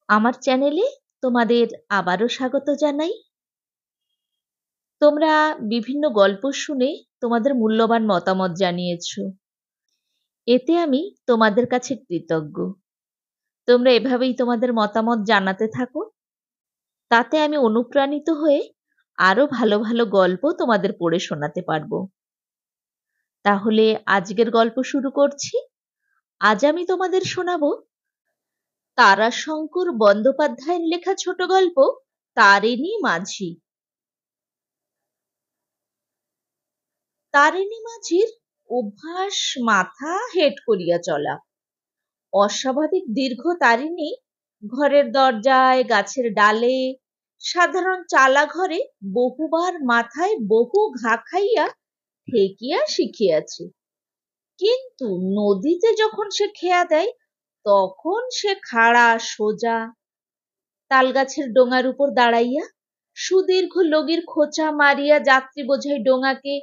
আমার চ্যানেলে তোমাদের আবারও স্বাগত জানাই। তোমরা বিভিন্ন গল্প শুনে তোমাদের মূল্যবান মতামত জানিয়েছো। এতে আমি তোমাদের কাছে কৃতজ্ঞ। তোমরা এভাবেই তোমাদের মতামত জানাতে থাকো। তাতে আমি অনুপ্রাণিত হয়ে আরো ভালো ভালো গল্প তোমাদের পড়ে শোনাতে পারবো। তাহলে আজকের গল্প শুরু করছি। আজ আমি তোমাদের শোনাবো তারাশঙ্কর বন্দ্যোপাধ্যায়ের লেখা ছোট গল্প তারিণী মাঝি। তারিণী মাঝির অভ্যাস মাথা হেঁট করিয়া চলা। অস্বাভাবিক দীর্ঘ তারিণী ঘরের দরজায়, গাছের ডালে, সাধারণ চালা ঘরে বহুবার মাথায় বহু ঘা খাইয়া ঠেকিয়া শিখিয়াছে। কিন্তু নদীতে যখন সে খেয়া দেয় তখন সে খাড়া সোজা। তালগাছের ডোঙার উপর দাঁড়াইয়া সুদীর্ঘ লগির খোঁচা মারিয়া যাত্রী বোঝাই ডোঙাকে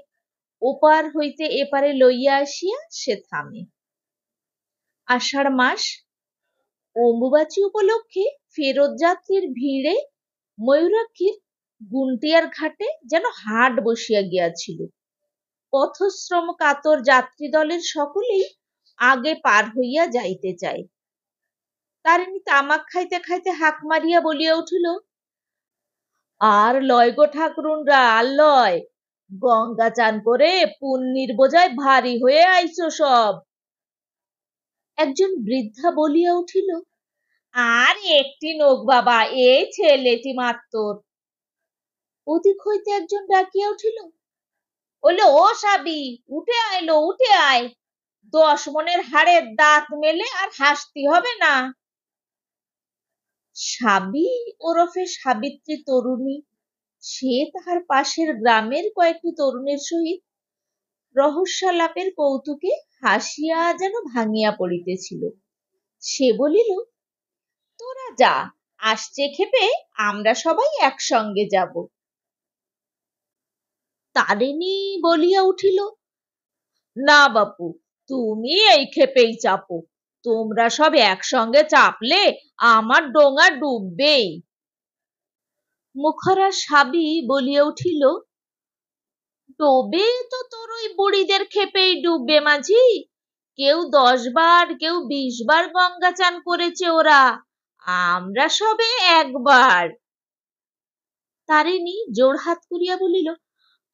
ওপার হইতে এপারে লইয়া আসিয়া সে থামে। আষাঢ় মাস, অম্বুবাচী উপলক্ষে ফেরত যাত্রীর ভিড়ে ময়ূরাক্ষীর গুন্টিয়ার ঘাটে যেন হাট বসিয়া গিয়াছিল। পথশ্রম কাতর যাত্রী দলের সকলেই আগে পার হইয়া যাইতে চায়। তারিণী তামাক খাইতে খাইতে হাঁক মারিয়া বলিয়া উঠিল, আর লয় গো ঠাকুরুনরা, আর লয়। গঙ্গা চান করে পুণ্যির বোঝায় ভারী হয়ে আইছো সব। একজন বৃদ্ধা বলিয়া উঠিল, আর একটি নোক বাবা, এই ছেলেটি মাত্র। ওদিক হইতে একজন ডাকিয়া উঠিল, বললে, ও সাবি, উঠে আইলো, উঠে আয়। 10 মনের হাড়ের দাঁত মেলে আর হাসতে হবে না। সাবি ওরফে সাবিত্রী তরুণী, সে তাহার পাশের গ্রামের কয়েকটি তরুণের সহিত রহস্যালাপের কৌতুকে হাসিয়া যেন ভাঙিয়া পড়িতেছিল। সে বলিল, তোরা যা, আসছে ক্ষেপে আমরা সবাই একসঙ্গে যাব। তারিণী বলিয়া উঠিল, না বাপু, তুমি এই ক্ষেপেই চাপো। তোমরা সব একসঙ্গে চাপলে আমার ডোঙা ডুববেই। মুখরা সাবি বলিয়া উঠিল, ডোবে তো তোর ওই বুড়িদের ক্ষেপেই ডুববে মাঝি। কেউ 10 বার, কেউ 20 বার গঙ্গা চান করেছে ওরা, আমরা সবে একবার। তারিণী জোড়হাত করিয়া বলিল,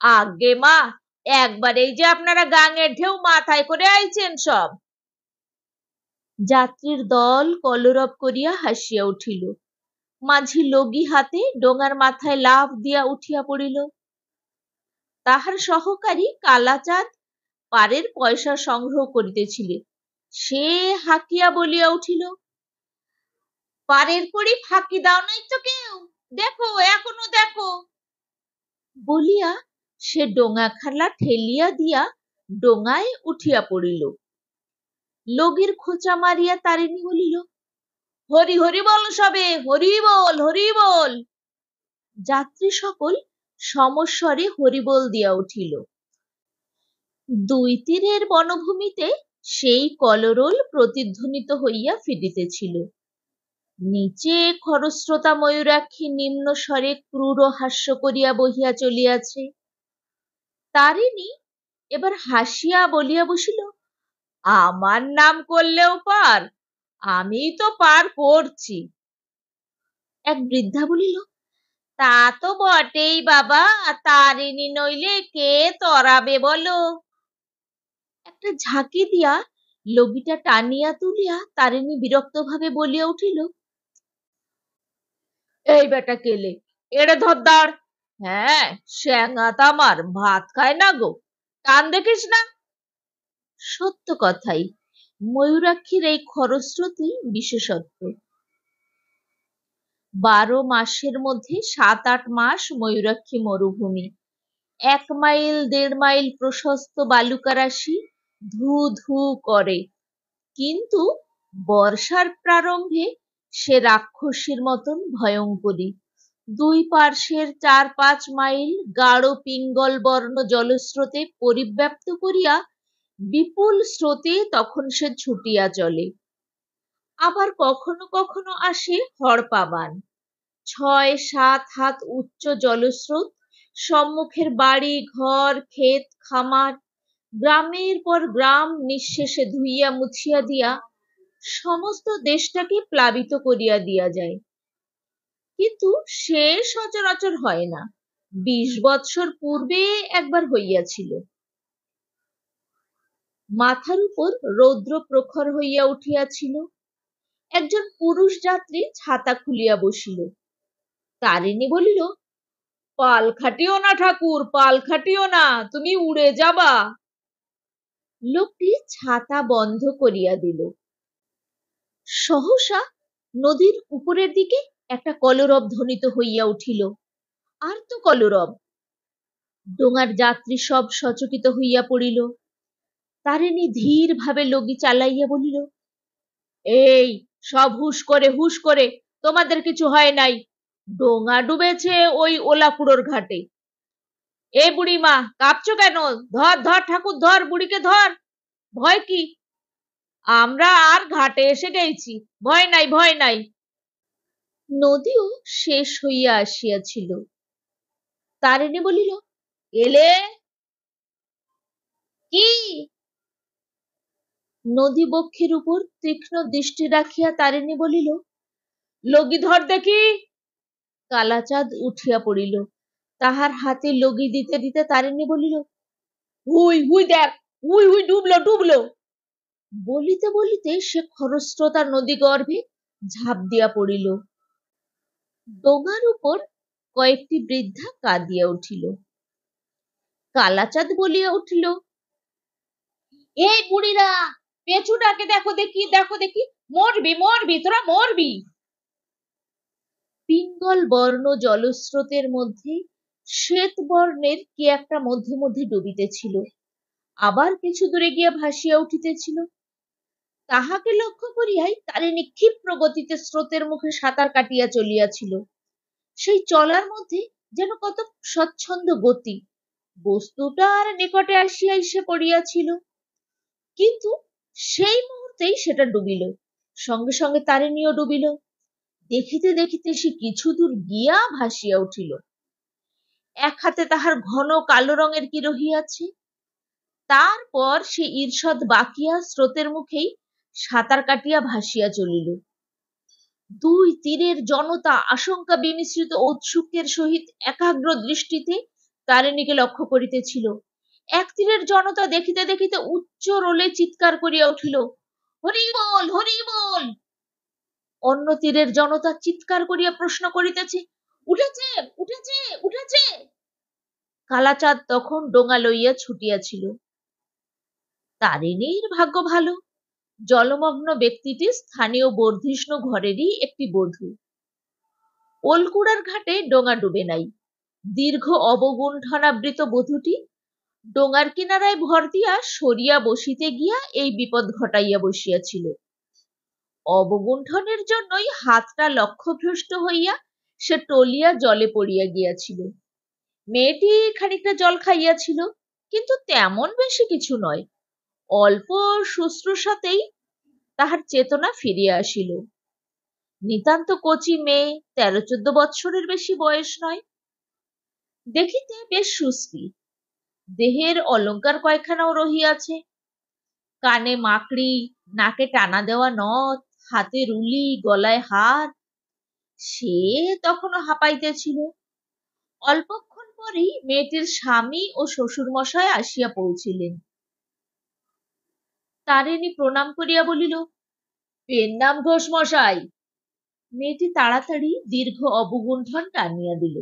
আগে মা, একবারেই যে আপনারা গাঙের ঢেউ মাথায় করে আইছেন সব। যাত্রীর দল কলরব করিয়া হাসিয়া উঠিল। মাঝি লগি হাতে ডোঙার মাথায় লাফ দিয়া উঠিয়া পড়িল। তাহার সহকারী কালাচাঁদ পারের পয়সা সংগ্রহ করিতেছিল। সে হাকিয়া বলিয়া উঠিল, পারের কড়ি ফাঁকি দাও নাই তো কেউ, দেখো এখনো দেখো। বলিয়া সে ডোঙা খালা ঠেলিয়া দিয়া ডোঙায় উঠিয়া পড়িল। লগির খোঁচা মারিয়া তারিণী বলিল, হরি হরি বল সবে, হরি বল, হরি বল। যাত্রী সকল সমস্বরে হরিবোল দিয়া উঠিল। 2 তীরের বনভূমিতে সেই কলরোল প্রতিধ্বনিত হইয়া ফিরিতেছিল। নিচে খরস্রোতা ময়ূরাক্ষী নিম্ন স্বরে ক্রূর হাস্য করিয়া বহিয়া চলিয়াছে। তারিণী এবার হাসিয়া বলিয়া বসিল, আমার নাম করলেও পার, আমি তো পার করছি। এক বৃদ্ধা বলিল, তা তো বটেই বাবা, তারিণী নইলে কে তরাবে বলো। একটা ঝাঁকি দিয়া লগিটা টানিয়া তুলিয়া তারিণী বিরক্ত ভাবে বলিয়া উঠিল, এই বেটা কেলে, এড়ে ধর দাঁড়। হ্যাঁ, শ্যাঙাত আমার ভাত খায় না গো, কান দেখিস না। সত্য কথাই, ময়ূরাক্ষীর এই খরস্রোতই বিশেষত্ব। 12 মাসের মধ্যে 7-8 মাস ময়ূরাক্ষী মরুভূমি। 1 মাইল 1.5 মাইল প্রশস্ত বালুকারাশি ধু ধু করে। কিন্তু বর্ষার প্রারম্ভে সে রাক্ষসীর মতন ভয়ঙ্করী। 2 পার্শ্বের 4-5 মাইল গাঢ় পিঙ্গল বর্ণ জলস্রোতে পরিব্যাপ্ত করিয়া বিপুল স্রোতে তখন সে ছুটিয়া চলে। আবার কখনো কখনো আসে হড়পা বান, ৬-৭ হাত উচ্চ জলস্রোত, সম্মুখের বাড়ি ঘর ক্ষেত খামার গ্রামের পর গ্রাম নিঃশেষে ধুইয়া মুছিয়া দিয়া সমস্ত দেশটাকে প্লাবিত করিয়া দিয়া যায়। কিন্তু সে সচরাচর হয় না, ২০ বৎসর পূর্বে একবার হইয়াছিল। মাথার উপর রৌদ্র প্রখর হইয়া উঠিয়াছিল, একজন পুরুষ যাত্রী ছাতা খুলিয়া বসিল। তারিণী বলিল, পাল খাটিও না ঠাকুর, পাল খাটিও না, তুমি উড়ে যাবা। লোকটি ছাতা বন্ধ করিয়া দিল। সহসা নদীর উপরের দিকে একটা কলরব ধ্বনিত হইয়া উঠিল, আর তো কলরব। ডোঙার যাত্রী সব সচকিত হইয়া পড়িল। তারিণী ধীর ভাবে লগি চালাইয়া বলিল, এই সব হুশ করে, তোমাদের কিছু হয় নাই, ডোঙা ডুবেছে ওই ওলাকুড়োর ঘাটে। এ বুড়িমা, কাঁপছো কেন? ধর ধর ঠাকুর, ধর, বুড়িকে ধর। ভয় কি? আমরা আর ঘাটে এসে গেছি, ভয় নাই, ভয় নাই। নদীও শেষ হইয়া আসিয়াছিল। তারিণী বলিল, এলে কি? নদী বক্ষের উপর তীক্ষ্ণ দৃষ্টি রাখিয়া তারিণী বলিল, লগি ধর দেখি। কালাচাঁদ উঠিয়া পড়িল। তাহার হাতে লগি দিতে দিতে তারিণী বলিল, হুই হুই দেখ, হুই হুই ডুবলো ডুবলো। বলিতে বলিতে সে খরস্রোতা নদী গর্ভে ঝাঁপ দিয়া পড়িল। ডোঙার উপর কয়েকটি বৃদ্ধা কাঁদিয়া উঠিল। কালাচাঁদ বলিয়া উঠিল, এই বুড়িরা, পেঁচুটাকে দেখো দেখি, দেখো দেখি, মরবি মরবি, তোরা মরবি। পিঙ্গল বর্ণ জলস্রোতের মধ্যে শ্বেত বর্ণের কি একটা মধ্যে মধ্যে ডুবিতেছিল, আবার কিছু দূরে গিয়া ভাসিয়া উঠিতেছিল। তাহাকে লক্ষ্য করিয়াই তারিণী ক্ষিপ্র গতিতে স্রোতের মুখে সাঁতার কাটিয়া চলিয়াছিল। সেই চলার মধ্যে যেন কত স্বচ্ছন্দ গতি। বস্তুটা আর নিকটে আসিয়া এসে পড়িয়াছিল, কিন্তু সেই মুহূর্তেই সেটা ডুবিল, সঙ্গে সঙ্গে তারিণীও ডুবিল। দেখিতে দেখিতে সে কিছু দূর গিয়া ভাসিয়া উঠিল। এক হাতে তাহার ঘন কালো রঙের কি রহিয়াছে। তারপর সে ঈর্ষদ বাকিয়া স্রোতের মুখেই সাঁতার কাটিয়া ভাসিয়া চলিল। দুই তীরের জনতা আশঙ্কা বিমিশ্রিত ঔৎসুক্যের সহিত একাগ্র দৃষ্টিতে তারিণীকে লক্ষ্য করিতেছিল। এক তীরের জনতা দেখিতে দেখিতে উচ্চ রোলে চিৎকার করিয়া উঠিল, হরি বল, হরি বল। অন্য তীরের জনতা চিৎকার করিয়া প্রশ্ন করিতেছে, উঠেছে, উঠেছে, উঠেছে। কালাচাঁদ তখন ডোঙা লইয়া ছুটিয়াছিল। তারিণীর ভাগ্য ভালো, জলমগ্ন ব্যক্তিটি স্থানীয় বর্ধিষ্ণু ঘরেরই একটি বধূ। ওলকুড়ার ঘাটে ডোঙা ডুবে নাই। দীর্ঘ অবগুণ্ঠনাবৃত বধূটি ডোঙার কিনারায় ভর দিয়া সরিয়া বসিতে গিয়া এই বিপদ ঘটাইয়া বসিয়াছিল। অবগুণ্ঠনের জন্যই হাতটা লক্ষ্যভ্রষ্ট হইয়া সে টলিয়া জলে পড়িয়া গিয়াছিল। মেয়েটি খানিকটা জল খাইয়াছিল, কিন্তু তেমন বেশি কিছু নয়। অল্প শুশ্রূষাতেই তাহার চেতনা ফিরিয়া আসিল। নিতান্ত কচি মেয়ে, 13-14 বৎসরের বেশি বয়স নয়। দেখিতে বেশ সুশ্রী, দেহের অলঙ্কার কয়েকখানাও রহিয়াছে। কানে মাকড়ি, নাকে টানা দেওয়া নথ, হাতে রুলি, গলায় হার। সে তখনও হাঁপাইতেছিল। অল্পক্ষণ পরেই মেয়েটির স্বামী ও শ্বশুর মশাই আসিয়া পৌঁছিলেন। তারিণী প্রণাম করিয়া বলিল, পেন নাম ঘোষ মশাই। মেয়েটি তাড়াতাড়ি দীর্ঘ অবগুণ্ঠন টানিয়া দিল।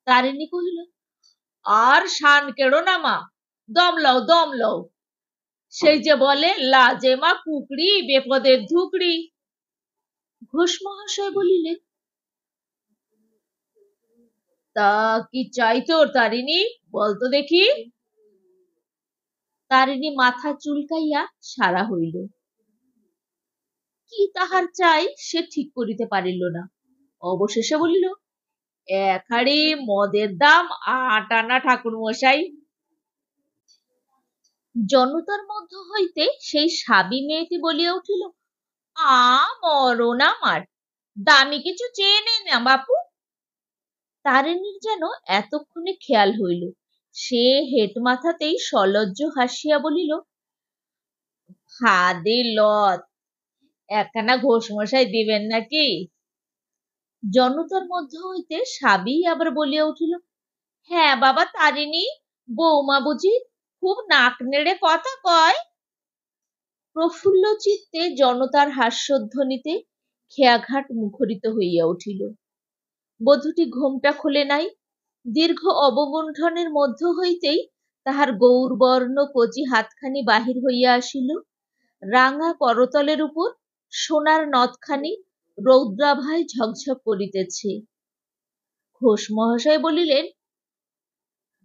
তারিণী কহিল, আর শান কেড়ো না মা, দম লও, দম লও। সেই যে বলে, লাজে মা কুকড়ি, বেপদের ধুকড়ি। ঘোষ মহাশয় বলিলেন, তা কি চাই তোর তারিণী, বলতো দেখি। তারিণী মাথা চুলকাইয়া সারা হইল। কি তাহার চাই সে ঠিক করিতে পারিল না। অবশেষে বলিল, 1 হাঁড়ি মদের দাম 8 আনা ঠাকুর মশাই। জনতার মধ্য হইতে সেই সাবি মেয়েটি বলিয়া উঠিল, মরণ আমার, দামি কিছু চেয়ে নে না বাপু। তারিণীর যেন এতক্ষণে খেয়াল হইল। সে হেট মাথাতেই সলজ্জ হাসিয়া বলিল, হাদে লত, একখানা ঘোষমশাই দিবেন নাকি? জনতার মধ্য হইতে সাবি আবার বলিয়া উঠিল, হ্যাঁ বাবা তারিণী, বৌমা বুঝি খুব নাক নেড়ে কথা কয়? প্রফুল্ল চিত্তে জনতার হাস্যধ্বনিতে খেয়াঘাট মুখরিত হইয়া উঠিল। বধূটি ঘোমটা খোলে নাই। দীর্ঘ অবগুণ্ঠনের মধ্য হইতেই তাহার গৌরবর্ণ কচি হাতখানি বাহির হইয়া আসিল। রাঙা করতলের উপর সোনার নথখানি রৌদ্রাভায় ঝকঝক করিতেছে। ঘোষ মহাশয় বলিলেন,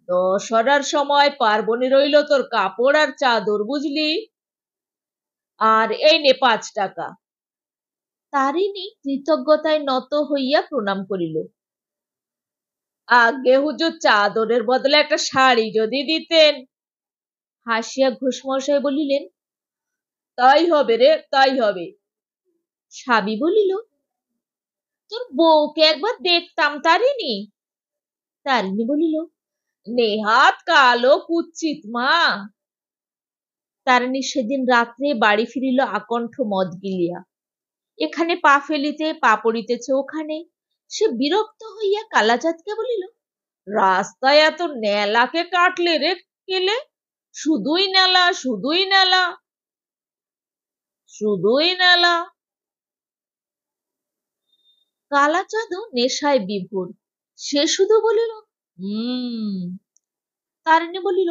দশহরার সময় পার্বণে রইল তোর কাপড় আর চাদর, বুঝলি? আর এই নে 5 টাকা। তারিণী কৃতজ্ঞতায় নত হইয়া প্রণাম করিল। আগে হুজুর, চাদরের বদলে একটা শাড়ি যদি দিতেন। হাসিয়া ঘোষমশাই বলিলেন, তাই হবে রে, তাই হবে। সাবি বলিল, তোর বউকে একবার দেখতাম তারিণী। তারিণী বলিল, নেহাত কালো কুৎসিত মা। তারিণী সেদিন রাত্রে বাড়ি ফিরিল আকণ্ঠ মদ গিলিয়া। এখানে পা ফেলিতে পা পড়িতেছে ওখানে। সে বিরক্ত হইয়া কালাচাঁদকে বলিল, রাস্তায় এত নেলাকে কাটলে রে কেলে? শুধুই নেলা, শুধুই নেলা, শুধুই নেলা। কালাচাঁদও নেশায় বিভোর। সে শুধু বলিল, তারিণী বলিল,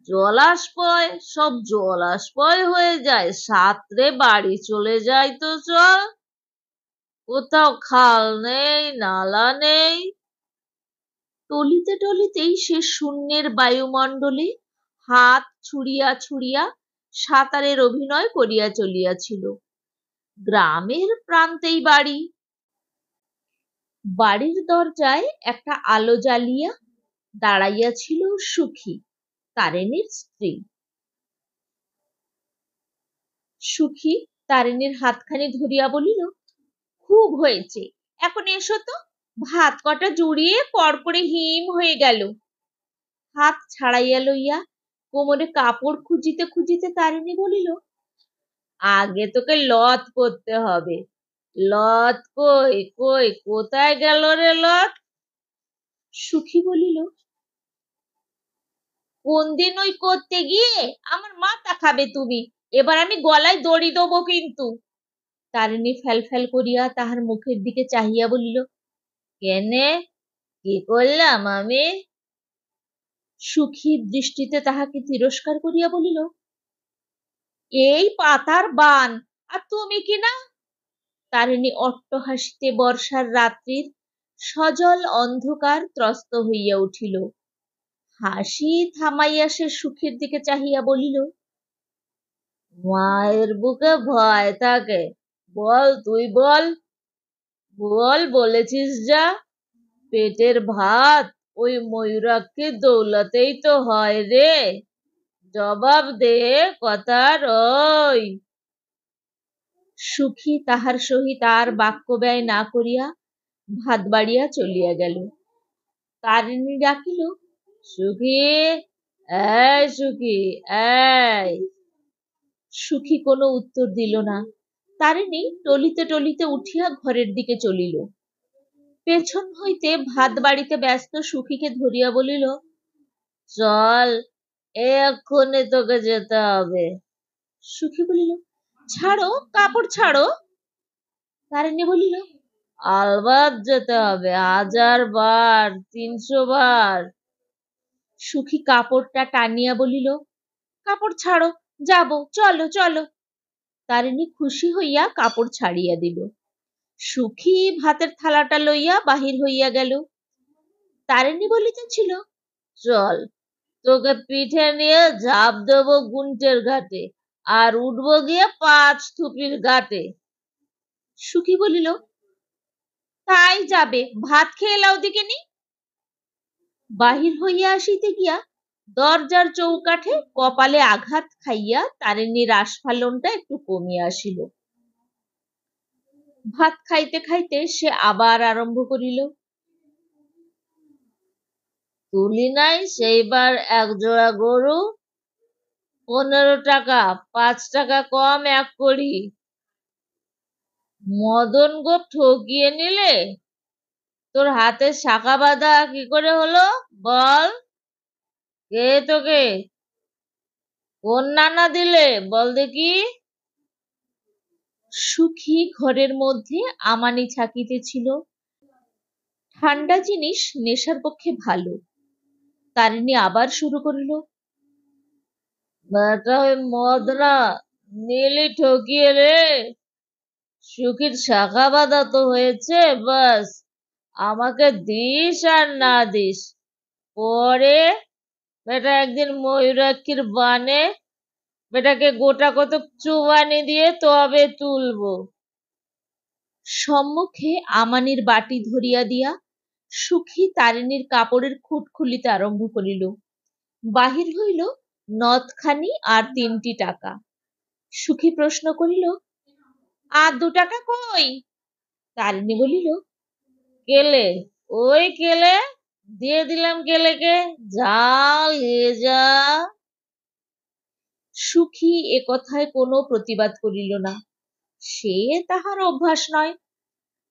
জলাশয় সব জলাশয় হয়ে যায়, সাঁতরে বাড়ি চলে যায় তো চল। কোথাও খাল নেই, নালা নেই। টলিতে টলিতেই সে শূন্যের বায়ুমণ্ডলে হাত ছুড়িয়া ছুড়িয়া সাঁতারের অভিনয় করিয়া চলিয়াছিল। গ্রামের প্রান্তেই বাড়ি। বাড়ির দরজায় একটা আলো জ্বালিয়া দাঁড়াইয়াছিল সুখী, তারিণীর স্ত্রী। সুখী তারিণীর হাতখানি ধরিয়া বলিল, খুব হয়েছে, এখন এসো তো, ভাত কটা জুড়িয়ে পরপরে হিম হয়ে গেল। হাত ছাড়াইয়া লইয়া কোমরে কাপড় খুঁজিতে খুঁজিতে তারিণী বলিল, আগে তোকে লত করতে হবে। লত কই কই, কোথায় গেল রে লত? সুখী বলিল, কোন দিন ওই করতে গিয়ে আমার মাথা খাবে তুমি, এবার আমি গলায় দড়ি দেবো কিন্তু। তারিণী ফ্যাল ফ্যাল করিয়া তাহার মুখের দিকে চাহিয়া বলিল, কেনে, কি করলাম আমি? সুখী দৃষ্টিতে তাহাকে তিরস্কার করিয়া বলিল, এই পাতার বান, আর তুমি কি না? তারিণী অট্টহাসিতে বর্ষার রাত্রির সজল অন্ধকার ত্রস্ত হইয়া উঠিল। হাসি থামাইয়া সে সুখীর দিকে চাহিয়া বলিল, মায়ের বুকে ভয় থাকে, বল তুই বল, বল বলেছিস যা। পেটের ভাত ওই ময়ূরাক্ষী দৌলতেই তো হয় রে, জবাব দে কথার। ওই সুখী তাহার সহিত আর বাক্য ব্যয় না করিয়া ভাত বাড়িয়া চলিয়া গেল। তারিণী ডাকিল, সুখী, এই সুখী, এই। সুখী কোনো উত্তর দিল না। তারিণী টলিতে টলিতে উঠিয়া ঘরের দিকে চলিল। পেছন হইতে ভাত বাড়িতে ব্যস্ত সুখীকে ধরিয়া বলিল, চল, এক্ষুনি তোকে যেতে হবে। সুখী বলিল, ছাড়ো, কাপড় ছাড়ো। তারিণী বলিল, আলবাত যেতে হবে, 1000 বার, 300 বার। সুখী কাপড়টা টানিয়া বলিল, কাপড় ছাড়ো, যাব, চলো চলো। তারিণী খুশি হইয়া কাপড় ছাড়িয়া দিল। সুখী ভাতের থালাটা লইয়া বাহির হইয়া গেল। তারিণী বলিতেছিল, চল, তোকে পিঠে নিয়ে ঝাঁপ দেবো গুন্টের ঘাটে, আর উঠবো গিয়ে 5 থুপির ঘাটে। সুখী বলিল, তাই যাবে, ভাত খেয়ে লাও দিকেনি। বাহির হইয়া আসিতে গিয়া দরজার চৌকাঠে কপালে আঘাত খাইয়া তারিণীর আস্ফালনটা একটু কমিয়া আসিল। ভাত খাইতে খাইতে সে আবার আরম্ভ করিল, তুলি নাই সেইবার এক জোড়া গরু, 15 টাকা, 5 টাকা কম এক করি। মদন গো ঠকিয়ে নিলে, তোর হাতের শাখা বাঁধা কি করে হলো বল? কে তোকে কোন নানা দিলে বল দেখি? সুখী ঘরের মধ্যে আমানি ছাকিতেছিল। ঠান্ডা জিনিস নেশার পক্ষে ভালো। তারিণী আবার শুরু করিল, বেটা ওই মদরা নীলি ঠকিয়ে রে। সুখীর শাখা বাঁধা তো হয়েছে, বাস আমাকে দিস আর না দিস। পরে বেটা একদিন ময়ূরাক্ষীর বানে বেটাকে গোটা কতক চুবানি দিয়ে তবে তুলবো। সম্মুখে আমানির বাটি ধরিয়া দিয়া সুখী তারিণীর কাপড়ের খুঁট খুলিতে আরম্ভ করিল। বাহির হইল নথখানি আর 3টি টাকা। সুখী প্রশ্ন করিল, আর 2 টাকা কই? তারিণী বলিল, কেলে, ওই কেলে দিয়ে দিলাম কেলেকে, যা নিয়ে যা। সুখী এ কথায় কোনো প্রতিবাদ করিল না, সে তাহার অভ্যাস নয়।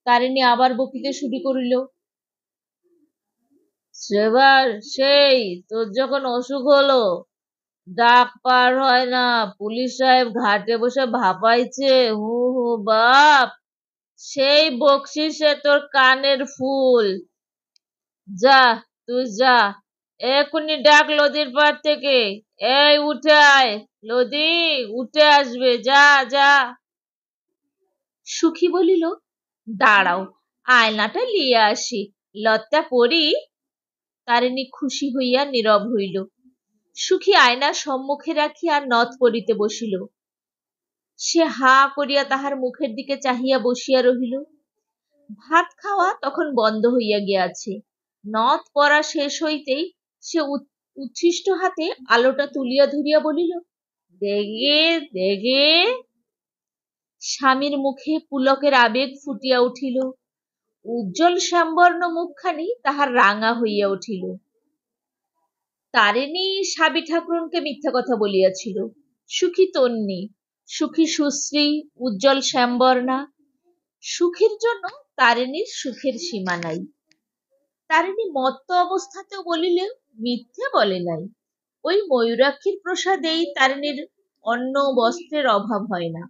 তারিণী আবার বকিতে শুরু করিল, সেবার সেই তোর যখন অসুখ হলো, ডাক পার হয় না, পুলিশ সাহেব ঘাটে বসে ভাপাইছে, হু হু বাপ, সেই বকশিসে তোর কানের ফুল। যা, তুই যা, এক্ষুনি ডাক লদির পার থেকে, এই উঠে আয়, লদি উঠে আসবে, যা যা। সুখী বলিল, দাঁড়াও, আয়নাটা লিয়ে আসি, লজ্জা পড়ি। তারিণী খুশি হইয়া নীরব হইল। সুখী আয়না সম্মুখে রাখিয়া নথ পরিতে বসিল। সে হা করিয়া তাহার মুখের দিকে চাহিয়া বসিয়া রহিল। ভাত খাওয়া তখন বন্ধ হইয়া গিয়াছে। নথ পরা শেষ হইতেই সে উচ্ছিষ্ট হাতে আলোটা তুলিয়া ধরিয়া বলিল, দেখে দেখে। স্বামীর মুখে পুলকের আবেগ ফুটিয়া উঠিল। উজ্জ্বল শ্যামবর্ণ মুখখানি তাহার রাঙা হইয়া উঠিল। তারিণী সাবি ঠাকরুনকে মিথ্যা কথা বলিয়াছিল। সুখী তন্নি, সুখী সুশ্রী, উজ্জ্বল শ্যামবর্ণা। সুখীর জন্য তারিণীর সুখের সীমা নাই। তারিণী মত্ত অবস্থাতেও বলিলে মিথ্যে বলে নাই। ওই ময়ূরাক্ষীর প্রসাদেই তারিণীর অন্ন বস্ত্রের অভাব হয় না।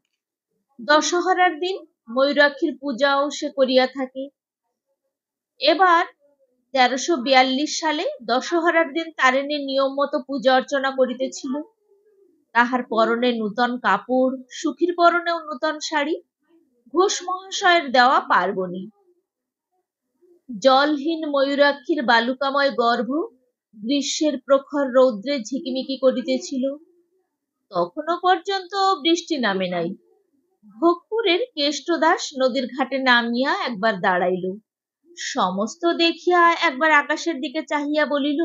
দশহরার দিন ময়ূরাক্ষীর পূজাও সে করিয়া থাকে। এবার 1342 সালে দশহরার দিন তারিণী নিয়ম মতো পূজা অর্চনা করিতেছিল। তাহার পরনে নূতন কাপড়, সুখীর পরনেও নূতন শাড়ি, ঘোষ মহাশয়ের দেওয়া পার্বণী। জলহীন ময়ূরাক্ষীর বালুকাময় গর্ভ গ্রীষ্মের প্রখর রৌদ্রে ঝিকিমিকি করিতেছিল। তখনও পর্যন্ত বৃষ্টি নামে নাই। ভোগপুরের কেষ্টদাস নদীর ঘাটে নামিয়া একবার দাঁড়াইল, সমস্ত দেখিয়া একবার আকাশের দিকে চাহিয়া বলিল,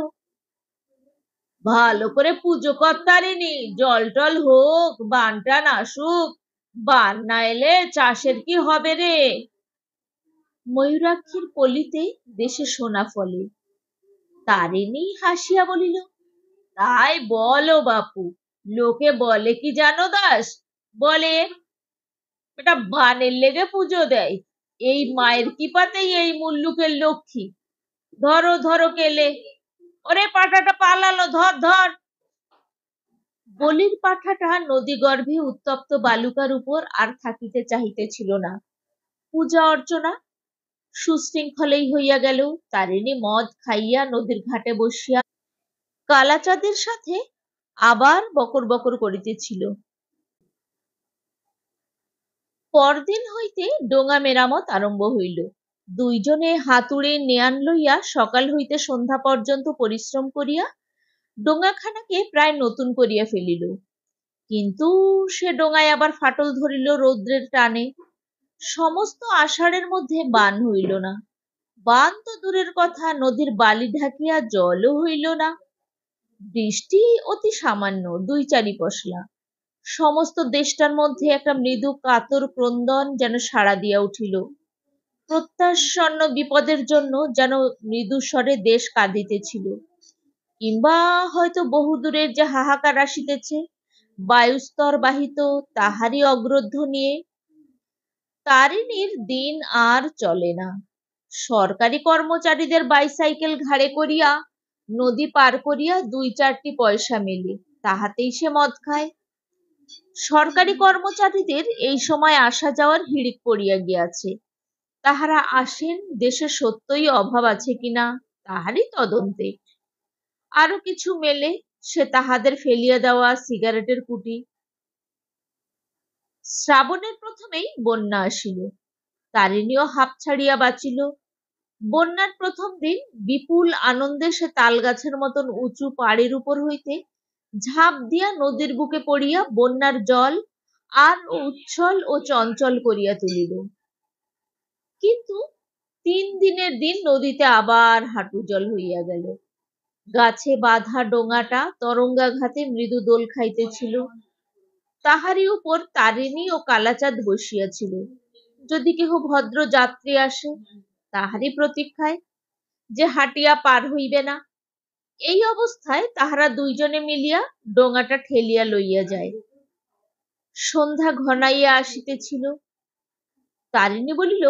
ভালো করে পুজো কর তারিণী, জল টল হোক, বান টান আসুক, বান না এলে চাষের কি হবে রে? ময়ূরাক্ষীর পলিতে দেশে সোনা ফলে। তারিণী হাসিয়া বলিল, তাই বলো বাপু, লোকে বলে কি জানো দাস, বলে এটা বানের লেগে পুজো দেয়, এই মায়ের কৃপাতেই এই মুল্লুকের লক্ষ্মী। ধরো ধরো কেলে, ওরে পাঠাটা পালালো, ধর ধর। বলির পাঠাটা নদী গর্ভে উত্তপ্ত বালুকার উপর আর থাকিতে চাহিতেছিল না। পূজা অর্চনা সুশৃঙ্খলেই হইয়া গেল। তারিণী মদ খাইয়া নদীর ঘাটে বসিয়া কালাচাঁদের সাথে আবার বকর বকর করিতেছিল। পরদিন হইতে ডোঙা মেরামত আরম্ভ হইল। দুইজনে হাতুড়ে নেয়ান লইয়া সকাল হইতে সন্ধ্যা পর্যন্ত পরিশ্রম করিয়া ডোঙাখানাকে প্রায় নতুন করিয়া ফেলিল। কিন্তু সে ডোঙায় আবার ফাটল ধরিল রৌদ্রের টানে। সমস্ত আষাঢ়ের মধ্যে বান হইল না। বান তো দূরের কথা, নদীর বালি ঢাকিয়া জলও হইল না। বৃষ্টি অতি সামান্য, 2-4 পশলা। সমস্ত দেশটার মধ্যে একটা মৃদু কাতর ক্রন্দন যেন সাড়া দিয়া উঠিল। প্রত্যাসন্ন বিপদের জন্য যেন মৃদু স্বরে দেশ কাঁদিতেছিল। কিংবা হয়তো বহুদূরের যে হাহাকার আসিতেছে বায়ুস্তর বাহিত, তাহারই অগ্রধ্বনিয়ে। তারিণীর দিন আর চলে না। সরকারি কর্মচারীদের বাইসাইকেল ঘাড়ে করিয়া নদী পার করিয়া 2-4টি পয়সা মেলে, তাহাতেই সে মদ খায়। সরকারি কর্মচারীদের এই সময় আসা যাওয়ার হিড়িক পড়িয়া গিয়াছে। তাহারা আসেন দেশে সত্যই অভাব আছে কিনা তাহারই তদন্তে। আরো কিছু মেলে, সে তাহাদের ফেলিয়া দেওয়া সিগারেটের কুটি। শ্রাবণের প্রথমেই বন্যা আসিল। তারিণীও হাঁপ ছাড়িয়া বাঁচিল। বন্যার প্রথম দিন বিপুল আনন্দে সে তালগাছের মতন উঁচু পাড়ের উপর হইতে ঝাঁপ দিয়া নদীর বুকে পড়িয়া বন্যার জল আর উচ্ছল ও চঞ্চল করিয়া তুলিল। কিন্তু 3 দিনের দিন নদীতে আবার হাঁটু জল হইয়া গেল। গাছে বাঁধা ডোঙাটা তরঙ্গাঘাতে মৃদু দোল খাইতেছিল। তাহারই উপর তারিণী ও কালাচাঁদ বসিয়াছিল, যদি কেহ ভদ্র যাত্রী আসে তাহারই প্রতীক্ষায়, যে হাঁটিয়া পার হইবে না। এই অবস্থায় তাহারা দুইজনে মিলিয়া ডোঙাটা ঠেলিয়া লইয়া যায়। সন্ধ্যা ঘনাইয়া আসিতেছিল। তারিণী বলিল,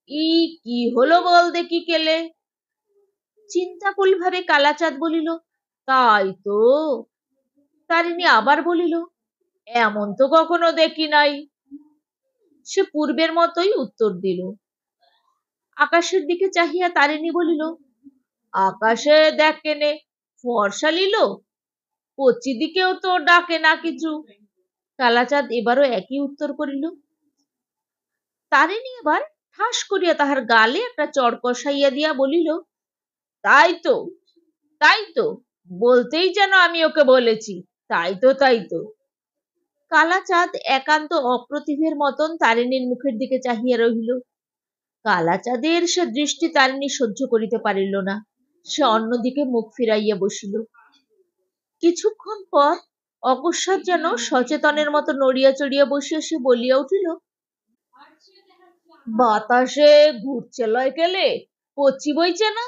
ই কি হলো বল দেখি কেলে? চিন্তাকুল ভাবে কালাচাঁদ বলিল, তাই তো। তারিণী আবার বলিল, এমন তো কখনো দেখি নাই। সে পূর্বের মতোই উত্তর দিল। আকাশের দিকে চাহিয়া তারিণী বলিল, আকাশে দেখ কেনে, ফর্সা লিল, কচি দিকেও তো ডাকে না কিছু। কালাচাঁদ এবারও একই উত্তর করিল। তারিণী এবার ঠাস করিয়া তাহার গালে একটা চড় কষাইয়া দিয়া বলিল, তাই তো, তাই তো, বলতেই যেন আমি ওকে বলেছি, তাই তো, তাই তো। কালাচাঁদ একান্ত অপ্রতিভের মতন তারিণীর মুখের দিকে চাহিয়া রহিল। কালাচাঁদের সে দৃষ্টি তারিণী সহ্য করিতে পারিল না। সে অন্যদিকে মুখ ফিরাইয়া বসিল। কিছুক্ষণ পর অকস্মাৎ যেন সচেতনের মতো নড়িয়া চড়িয়া বসিয়া সে বলিয়া উঠিল, বাতাসে ঘুরছে লয় কেলে, কচি বইছে না।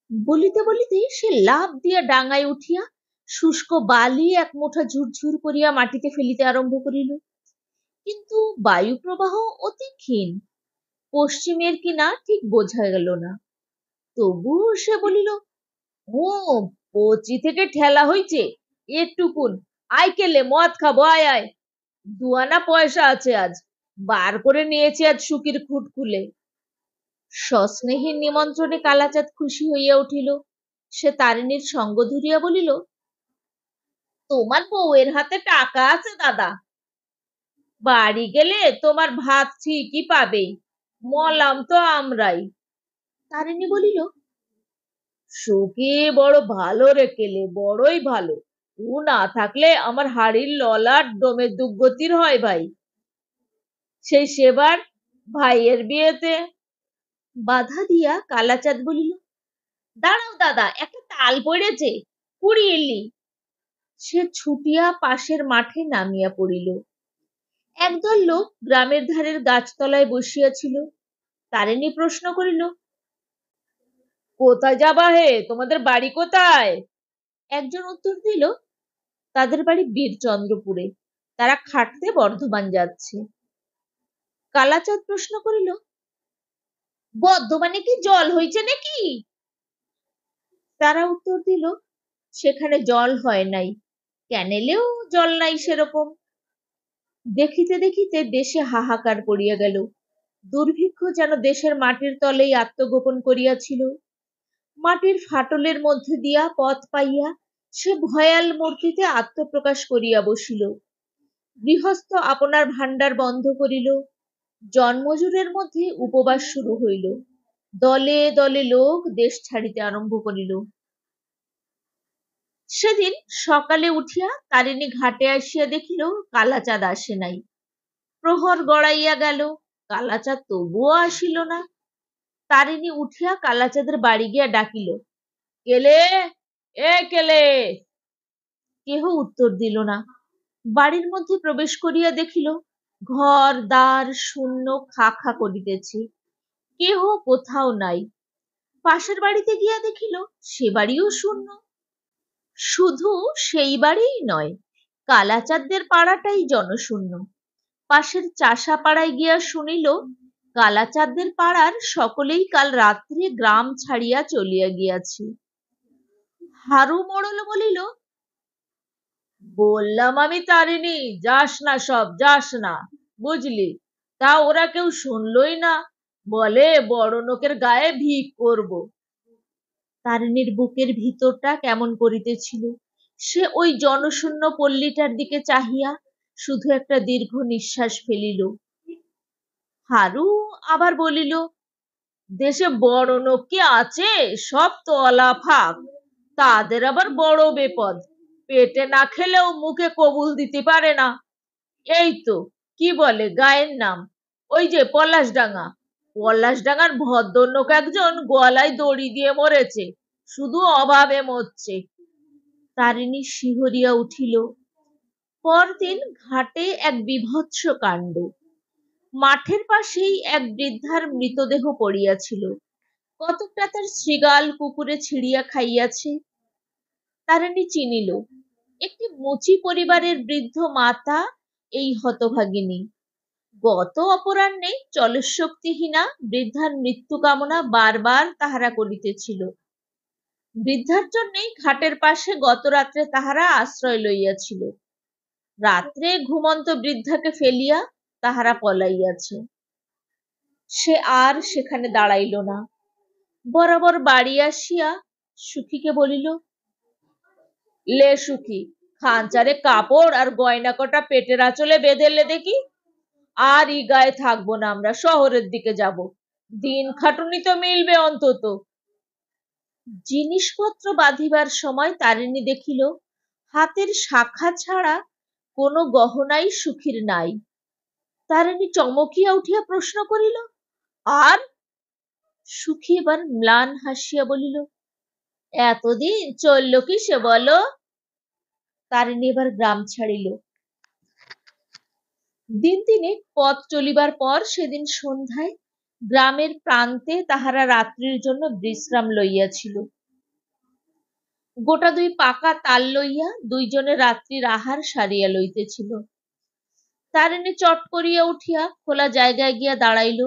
বলিতে বলিতে সে লাফ দিয়া ডাঙায় উঠিয়া শুষ্ক বালি এক মুঠা ঝুরঝুর করিয়া মাটিতে ফেলিতে আরম্ভ করিল। কিন্তু বায়ু প্রবাহ অতি ক্ষীণ, পশ্চিমের কিনা ঠিক বোঝা গেল না। তবুও সে বলিল, ও কচি থেকে ঠেলা হইছে একটুকুন, আয় কেলে মদ খাবো, আয় আয়, 2 আনা পয়সা আছে আজ, বার করে নিয়েছি আজ শুকির খুঁট খুলে। সস্নেহীর নিমন্ত্রণে কালাচাঁদ খুশি হইয়া উঠিল। সে তারিণীর সঙ্গ ধরিয়া বলিল, তোমার বউয়ের হাতে টাকা আছে দাদা, বাড়ি গেলে তোমার ভাত ঠিকই পাবে, মলাম তো আমরাই। তারিণী বলিল, সুখী বড় ভালো রে কেলে, বড়ই ভালো। ও না থাকলে আমার হাড়ির ললাট ডোমের দুর্গতির হয় ভাই। সেই সেবার ভাইয়ের বিয়েতে। বাধা দিয়া কালাচাঁদ বলিল, দাঁড়াও দাদা, একটা তাল পড়েছে, কুড়িয়ে এলি। সে ছুটিয়া পাশের মাঠে নামিয়া পড়িল। একদল লোক গ্রামের ধারের গাছতলায় বসিয়াছিল। তারিণী প্রশ্ন করিল, কোথায় যাবা হে, তোমাদের বাড়ি কোথায়? একজন উত্তর দিল, তাদের বাড়ি বীরচন্দ্রপুরে, তারা খাটতে বর্ধমান যাচ্ছে। কালাচাঁদ প্রশ্ন করিল, বর্ধমানে কি জল হয়েছে নাকি? তারা উত্তর দিল, সেখানে জল হয় নাই, ক্যানেলেও জল নাই সেরকম। দেখিতে দেখিতে দেশে হাহাকার পড়িয়া গেল। দুর্ভিক্ষ যেন দেশের মাটির তলেই আত্মগোপন করিয়াছিল। মাটির ফাটলের মধ্যে দিয়া পথ পাইয়া সে ভয়াল মূর্তিতে আত্মপ্রকাশ করিয়া বসিল। গৃহস্থ আপনার ভাণ্ডার বন্ধ করিল। জন্মজুরের মধ্যে উপবাস শুরু হইল। দলে দলে লোক দেশ ছাড়িতে আরম্ভ করিল। সেদিন সকালে উঠিয়া তারিণী ঘাটে আসিয়া দেখিল কালাচাঁদ আসে নাই। প্রহর গড়াইয়া গেল, কালাচাঁদ তবুও আসিল না। তারিণী উঠিয়া কালাচাঁদের বাড়ি গিয়া ডাকিল, কেলে, এ কেলে। কেহ উত্তর দিল না। বাড়ির মধ্যে প্রবেশ করিয়া দেখিল ঘর দ্বার শূন্য, খা খা করিতেছে, কেহ কোথাও নাই। পাশের বাড়িতে গিয়া দেখিল সে বাড়িও শূন্য। শুধু সেই বাড়িই নয়, কালাচাঁদের পাড়াটাই জনশূন্য। পাশের চাষা পাড়ায় গিয়া শুনিল কালাচাঁদের পাড়ার সকলেই কাল রাত্রে গ্রাম ছাড়িয়া চলিয়া গিয়াছে। হারু মোড়ল বলিল, বললাম আমি তারিণী, যাস না, সব যাস না, বুঝলি? তা ওরা কেউ শুনলই না, বলে বড় লোকের গায়ে ভিক করব। তারিণীর বুকের ভিতরটা কেমন করিতেছিল। সে ওই জনশূন্য পল্লীটার দিকে চাহিয়া শুধু একটা দীর্ঘ নিঃশ্বাস ফেলিল। হারু আবার বলিল, দেশে বড় লোক কি আছে? সব তলা ফাঁক, তাদের আবার বড় বিপদ, পেটে না খেলেও মুখে কবুল দিতে পারে না। এই তো কি বলে গায়ের নাম, ওই যে পলাশডাঙ্গা, পলাশডাঙ্গার ভদ্রলোক একজন গলায় দড়ি দিয়ে মরেছে, শুধু অভাবে মরছে। তারিণী শিহরিয়া উঠিল। পরদিন ঘাটে এক বীভৎস কাণ্ড। মাঠের পাশেই এক বৃদ্ধার মৃতদেহ পড়িয়াছিল, কতকটা তার শৃগাল কুকুরে ছিঁড়িয়া খাইয়াছে। তারিণী চিনিল, একটি মুচি পরিবারের বৃদ্ধ মাতা এই হতভাগিনী। গত অপরাহ্নে চলশক্তিহীনা বৃদ্ধার মৃত্যু কামনা বারবার তাহারা করিতেছিল। বৃদ্ধার জন্যই ঘাটের পাশে গত রাত্রে তাহারা আশ্রয় লইয়াছিল। রাত্রে ঘুমন্ত বৃদ্ধাকে ফেলিয়া তাহারা পলাইয়াছে। সে আর সেখানে দাঁড়াইল না, বরাবর বাড়ি আসিয়া সুখীকে বলিল, লে সুখী, খানচারে কাপড় আর গয়না কটা পেটের আঁচলে বেঁধেলে দেখি। আর ই গায়ে থাকবো না, আমরা শহরের দিকে যাব, দিন খাটুনি তো মিলবে অন্তত। জিনিসপত্র বাঁধিবার সময় তারিণী দেখিল হাতের শাখা ছাড়া কোনো গহনাই সুখীর নাই। তারিণী চমকিয়া উঠিয়া প্রশ্ন করিল, আর? সুখী এবার ম্লান হাসিয়া বলিল, এতদিন চলল কিসে বলো? তারিণী এবার গ্রাম ছাড়িল। দিন তিনেক পথ চলিবার পর সেদিন সন্ধ্যায় গ্রামের প্রান্তে তাহারা রাত্রির জন্য বিশ্রাম লইয়াছিল। গোটা দুই পাকা তাল লইয়া দুইজনে রাত্রির আহার সারিয়া লইতেছিল। তারিণী চট করিয়া উঠিয়া খোলা জায়গায় গিয়া দাঁড়াইল।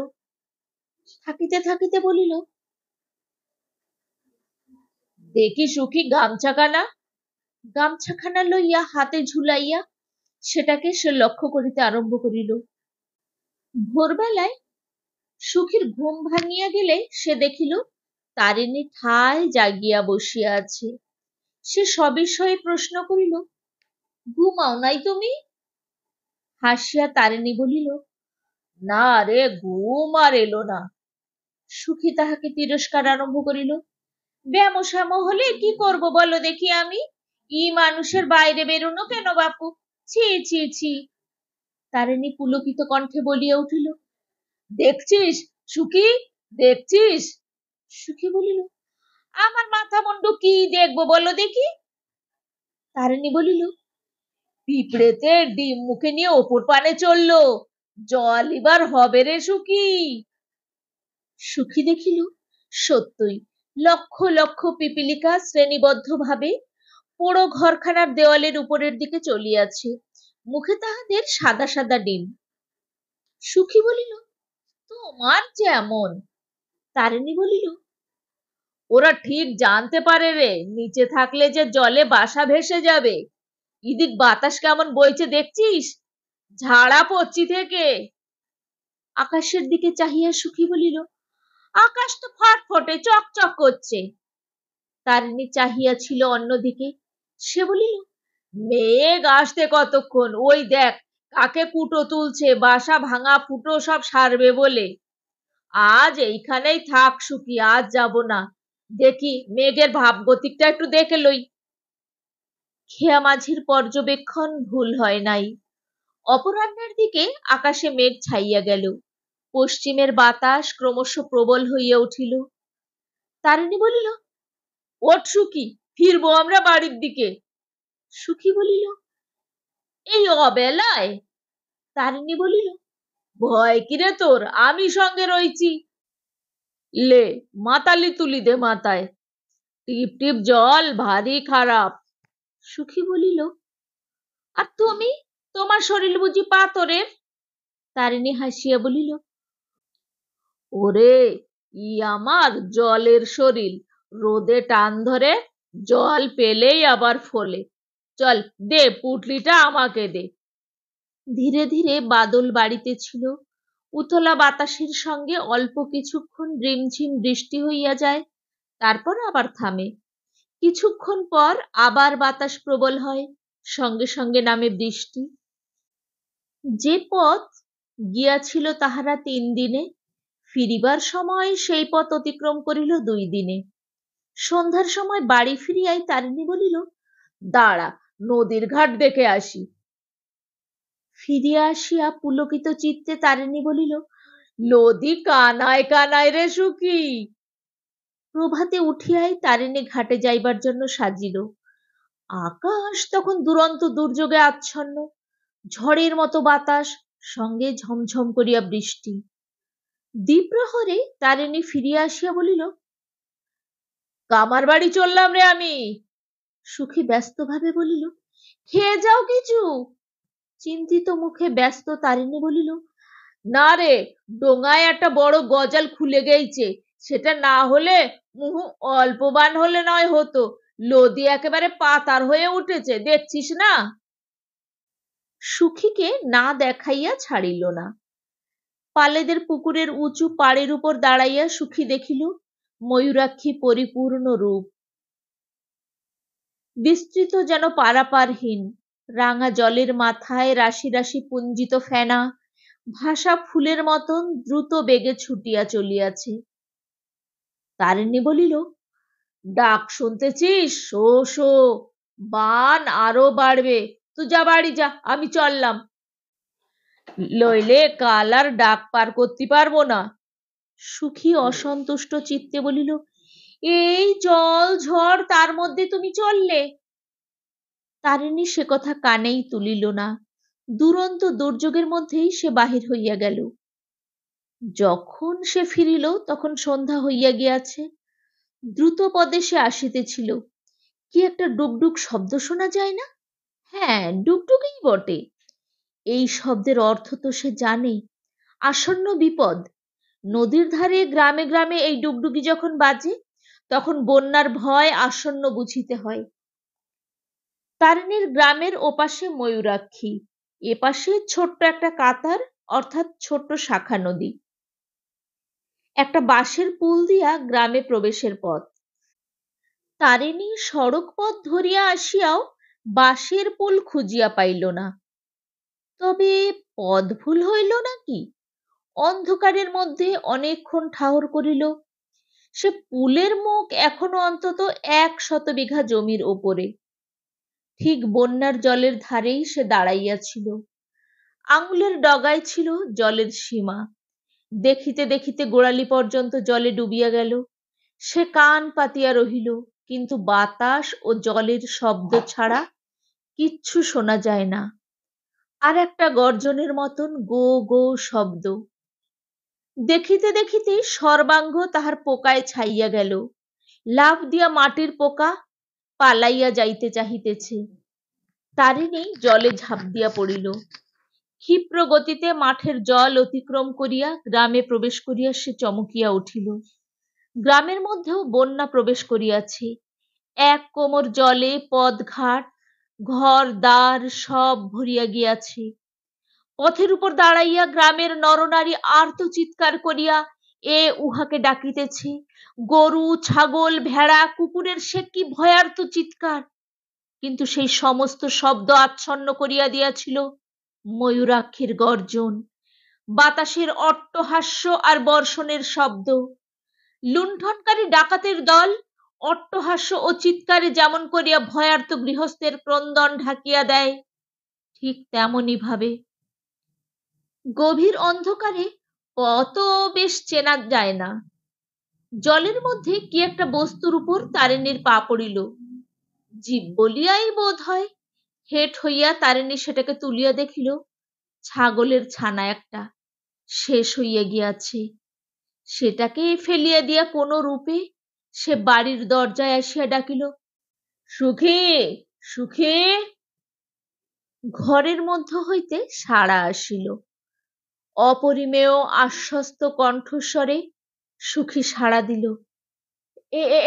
থাকিতে থাকিতে বলিল, দেখি সুখী গামছাখানা। গামছাখানা লইয়া হাতে ঝুলাইয়া সেটাকে সে লক্ষ্য করিতে আরম্ভ করিল। ভোরবেলায় সুখীর ঘুম ভাঙিয়া গেলে সে দেখিল তারিণী ঠায় জাগিয়া বসিয়া আছে। সে সবিষয়ে প্রশ্ন করিল, ঘুমাও নাই তুমি? হাসিয়া তারিণী বলিল, না রে, ঘুম আর এলো না। সুখী তাহাকে তিরস্কার আরম্ভ করিল, ব্যামোশ্যাম হলে কি করব বলো দেখি আমি? ই মানুষের বাইরে বেরোনো কেন বাপু? ছি ছি ছি। তারিণী পুলকিত কণ্ঠে বলিয়া উঠিল, দেখছিস সুখী, দেখছিস? সুখী বলিল, আমার মাথা মুন্ডু কি দেখবো বলো দেখি? তারিণী বলিল, পিঁপড়েতে ডিম মুখে নিয়ে ওপর পানে চললো, জল এবার হবে রে সুখী। সুখী দেখিল সত্যই লক্ষ লক্ষ পিপীলিকা শ্রেণীবদ্ধভাবে পোড়ো ঘরখানার দেওয়ালের উপরের দিকে চলিয়াছে, মুখে তাহাদের সাদা সাদা ডিম। সুখী বলিল, তোমার যেমন। তারিণী বলিল, ওরা ঠিক জানতে পারে রে, নিচে থাকলে যে জলে বাসা ভেসে যাবে। ইদিক বাতাস কেমন বইছে দেখছিস? ঝাড়া পড়ছি থেকে। আকাশের দিকে চাহিয়া সুখী বলিল, আকাশ তো ফটফটে চকচক করছে। তারিণী চাহিয়া ছিল অন্যদিকে। সে বলিল, মেঘ আসতে কতক্ষণ, ওই দেখ কাকে কুটো তুলছে, বাসা ভাঙা ফুটো সব সারবে বলে। আজ এইখানেই থাক সুখী, আজ যাব না, দেখি মেঘের ভাবগতিকটা একটু দেখে লই। খেয়া মাঝির পর্যবেক্ষণ ভুল হয় নাই। অপরাহ্নের দিকে আকাশে মেঘ ছাইয়া গেল, পশ্চিমের বাতাস ক্রমশ প্রবল হইয়া উঠিল। তারিণী বলিল, ওঠ সুখী, ফিরবো আমরা বাড়ির দিকে। সুখী বলিল, এই অবেলায়? তারিণী বলিল, ভয় কিরে তোর, আমি সঙ্গে রইছি। লে মাতালি তুলি দে মাথায়, টিপ টিপ জল ভারী খারাপ। সুখী বলিল, আর তুমি, তোমার শরীর বুঝি পাথরের? তারিণী হাসিয়া বলিল, ওরে, আমার জলের শরীর, রোদে টান ধরে, জল পেলেই আবার ফোলে। চল দে, পুটলিটা আমাকে দে। ধীরে ধীরে বাদল বাড়িতেছিল। উতলা বাতাসের সঙ্গে অল্প কিছুক্ষণ রিমঝিম বৃষ্টি হইয়া যায়, তারপর আবার থামে। কিছুক্ষণ পর আবার বাতাস প্রবল হয়, সঙ্গে সঙ্গে নামে বৃষ্টি। যে পথ গিয়াছিল তাহারা 3 দিনে, ফিরিবার সময় সেই পথ অতিক্রম করিল 2 দিনে। সন্ধ্যার সময় বাড়ি ফিরিয়াই তারিণী বলিল, দাঁড়া, নদীর ঘাট দেখে আসি। ফিরিয়া আসিয়া পুলকিত চিত্তে তারিণী বলিল, নদী কানায় কানায় রে সুখী। প্রভাতে উঠিয়াই তারিণী ঘাটে যাইবার জন্য সাজিল। আকাশ তখন দুরন্ত দুর্যোগে আচ্ছন্ন, ঝড়ের মতো বাতাস, সঙ্গে ঝমঝম করিয়া বৃষ্টি। দ্বিপ্রহরে তারিণী ফিরিয়া আসিয়া বলিল, কামার বাড়ি চললাম রে আমি। সুখী ব্যস্তভাবে বলিল, খেয়ে যাও কিছু। চিন্তিত মুখে ব্যস্ত তারিণী বলিল, না রে, ডোঙায় একটা বড় গজাল খুলে গেইছে, সেটা না হলে মুহু অল্পবান হলে নয় হতো, নদী একেবারে পাতার হয়ে উঠেছে, দেখছিস না? সুখীকে না দেখাইয়া ছাড়িল না। পালেদের পুকুরের উঁচু পাড়ের উপর দাঁড়াইয়া সুখী দেখিল ময়ূরাক্ষী পরিপূর্ণ রূপ, বিস্তৃত যেন পারাপারহীন। রাঙা জলের মাথায় রাশি রাশি পুঞ্জিত ফেনা ভাসা ফুলের মতন দ্রুত বেগে ছুটিয়া চলিয়াছে। তারিণী বলিল, ডাক শুনতেছিস? শো শো, বান আরো বাড়বে, তুই যা, বাড়ি যা, আমি চললাম, লইলে কাল আর ডাক পার করতে পারবো না। সুখী অসন্তুষ্ট চিত্তে বলিল, এই জল ঝড়, তার মধ্যে তুমি চললে? তারিণী সে কথা কানেই তুলিল না। দুরন্ত দুর্যোগের মধ্যেই সে বাহির হইয়া গেল। যখন সে ফিরিল তখন সন্ধ্যা হইয়া গিয়াছে। দ্রুত পদে সে আসিতেছিল। কি একটা ডুগডুগ শব্দ শোনা যায় না? হ্যাঁ, ডুগডুগই বটে। এই শব্দের অর্থ তো সে জানে, আসন্ন বিপদ। নদীর ধারে গ্রামে গ্রামে এই ডুগডুগি যখন বাজে, তখন বন্যার ভয় আসন্ন বুঝিতে হয়। তারিণীর গ্রামের ওপাশে ময়ূরাক্ষী, এপাশে ছোট্ট একটা কাতার, অর্থাৎ ছোট্ট শাখা নদী। একটা বাঁশের পুল দিয়া গ্রামে প্রবেশের পথ। তারিণী সড়ক পথ ধরিয়া আসিয়াও বাঁশের পুল খুঁজিয়া পাইল না। তবে পথ ভুল হইল নাকি? অন্ধকারের মধ্যে অনেকক্ষণ ঠাহর করিল। সে পুলের মুখ এখনো অন্তত 100 বিঘা জমির ওপরে। ঠিক বন্যার জলের ধারেই সে দাঁড়াইয়াছিল। আঙুলের ডগায় ছিল জলের সীমা। দেখিতে দেখিতে গোড়ালি পর্যন্ত জলে ডুবিয়া গেল। সে কান পাতিয়া রহিল, কিন্তু বাতাস ও জলের শব্দ ছাড়া কিচ্ছু শোনা যায় না। আর একটা গর্জনের মতন গো গো শব্দ। দেখিতে দেখিতে সর্বাঙ্গ তাহার পোকায় ছাইয়া গেল। লাফ দিয়া মাটির পোকা পালাইয়া যাইতে চাহিতেছে। তারিণী জলে ঝাঁপ দিয়া পড়িল। ক্ষিপ্র গতিতে মাঠের জল অতিক্রম করিয়া গ্রামে প্রবেশ করিয়া সে চমকিয়া উঠিল। গ্রামের মধ্যেও বন্যা প্রবেশ করিয়াছে। 1 কোমর জলে পথঘাট, ঘর দ্বার সব ভরিয়া গিয়াছে। পথের উপর দাঁড়াইয়া গ্রামের নরনারী আর্ত চিৎকার করিয়া এ উহাকে ডাকিতেছে। গরু, ছাগল, ভেড়া, কুকুরের সে কি ভয়ার্ত চিৎকার! কিন্তু সেই সমস্ত শব্দ আচ্ছন্ন করিয়া দিয়াছিল ময়ূরাক্ষীর গর্জন, বাতাসের অট্টহাস্য আর বর্ষণের শব্দ। লুণ্ঠনকারী ডাকাতের দল অট্টহাস্য ও চিৎকারে যেমন করিয়া ভয়ার্ত গৃহস্থের ক্রন্দন ঢাকিয়া দেয়, ঠিক তেমনি ভাবে। গভীর অন্ধকারে পথও বেশ চেনা যায় না। জলের মধ্যে কি একটা বস্তুর উপর তারিণীর পা পড়িল। জীব বলিয়াই বোধ হয়। হেঁট হইয়া তারিণী সেটাকে তুলিয়া দেখিল ছাগলের ছানা একটা শেষ হইয়া গিয়াছে। সেটাকে ফেলিয়া দিয়া কোনো রূপে সে বাড়ির দরজায় আসিয়া ডাকিল, সুখী, সুখী। ঘরের মধ্য হইতে সাড়া আসিল। অপরিমেয় আশ্বস্ত কণ্ঠস্বরে সুখী সাড়া দিল,